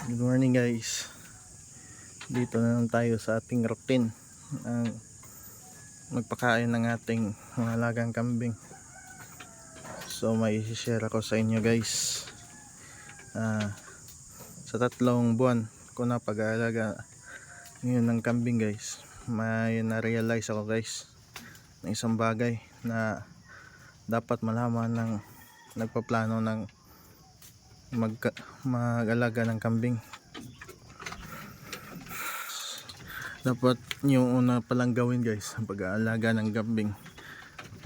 Good morning guys. Dito na lang tayo sa ating routine ang magpakain ng ating mga alagang kambing. So may i-share ako sa inyo guys. Sa 3 buwan ko na pag-aalaga ngayon ng kambing guys, may na-realize ako guys ng isang bagay na dapat malaman ng nagpaplano ng mag-alaga ng kambing. Dapat yung una palang gawin guys ang pag-aalaga ng kambing,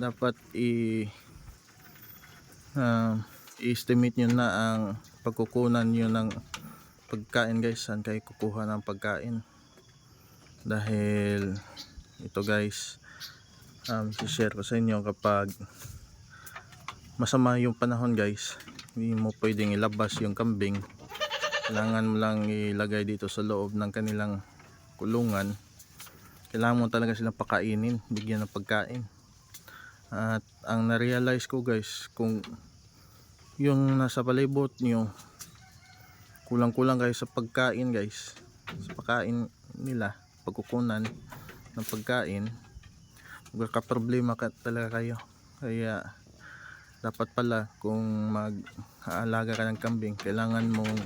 dapat i-estimate nyo na ang pagkukunan nyo ng pagkain guys. Saan kayo kukuha ng pagkain? Dahil ito guys, i-share ko sa inyo, kapag masama yung panahon guys, hindi mo pwedeng ilabas yung kambing. Kailangan mo lang ilagay dito sa loob ng kanilang kulungan. Kailangan mo talaga silang pakainin, bigyan ng pagkain. At ang na-realize ko guys, kung yung nasa palibot nyo kulang-kulang kayo sa pagkain guys, sa pagkain nila, pagkukunan ng pagkain, magkakaproblema talaga kayo. Kaya dapat pala kung mag-aalaga ka ng kambing, kailangan mong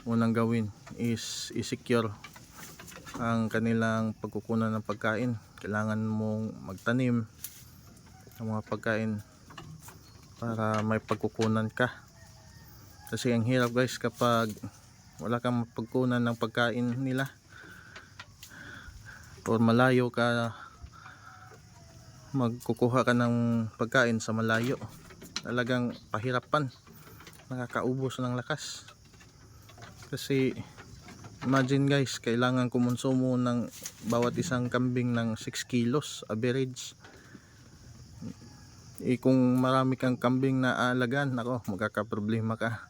unang gawin is i-secure ang kanilang pagkukunan ng pagkain. Kailangan mong magtanim ng mga pagkain para may pagkukunan ka. Kasi ang hirap guys kapag wala kang mapagkunan ng pagkain nila, or malayo ka, magkukuha ka ng pagkain sa malayo, talagang pahirapan, nakakaubos ng lakas. Kasi imagine guys, kailangan kumonsumo ng bawat isang kambing ng 6 kilos average. Kung marami kang kambing na aalagaan, nako, magkakaproblema ka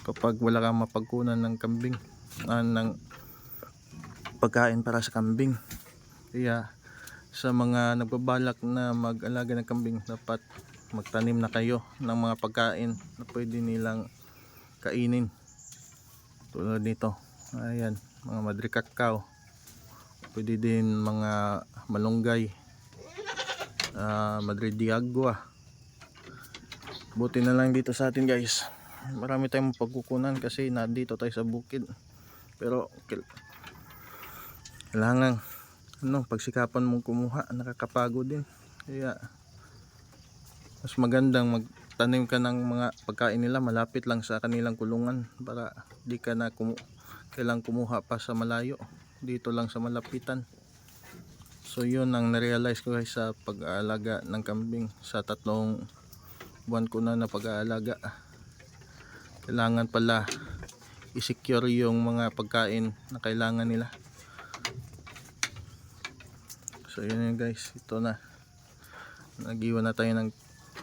kapag wala kang mapagkunan ng kambing, ng pagkain para sa kambing. Kaya sa mga nagbabalak na mag-alaga ng kambing, dapat magtanim na kayo ng mga pagkain na pwede nilang kainin. Tulad nito, ayan, mga madrikakaw, pwede din mga malunggay, madre de agua. Buti na lang dito sa atin guys, marami tayong pagkukunan kasi nandito tayo sa bukid. Pero kailangan pagsikapan mong kumuha, nakakapagod din. Kaya mas magandang magtanim ka ng mga pagkain nila malapit lang sa kanilang kulungan, para di ka na kailang kumuha pa sa malayo, dito lang sa malapitan. So yun ang narealize ko guys sa pag-aalaga ng kambing. Sa 3 buwan ko na pag-aalaga, kailangan pala i-secure yung mga pagkain na kailangan nila. So yun guys, ito na, nag-iwan na tayo ng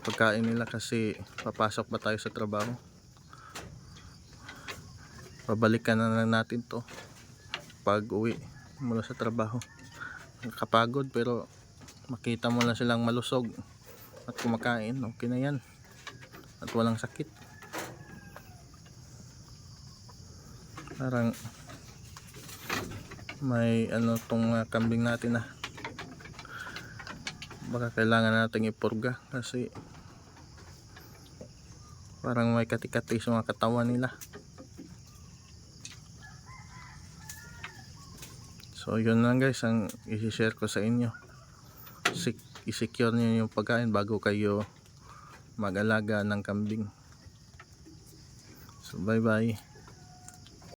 pagkain nila kasi papasok pa tayo sa trabaho. Pabalikan na natin to pag uwi mula sa trabaho. Nakakapagod, pero makita mo lang silang malusog at kumakain, okay na yan, at walang sakit. Parang may tong kambing natin baka kailangan nating ipurga kasi parang may kati-kati sa mga katawan nila. So yun lang guys ang i-share ko sa inyo. I-secure niyo yung pagkain bago kayo mag-alaga ng kambing. So bye bye.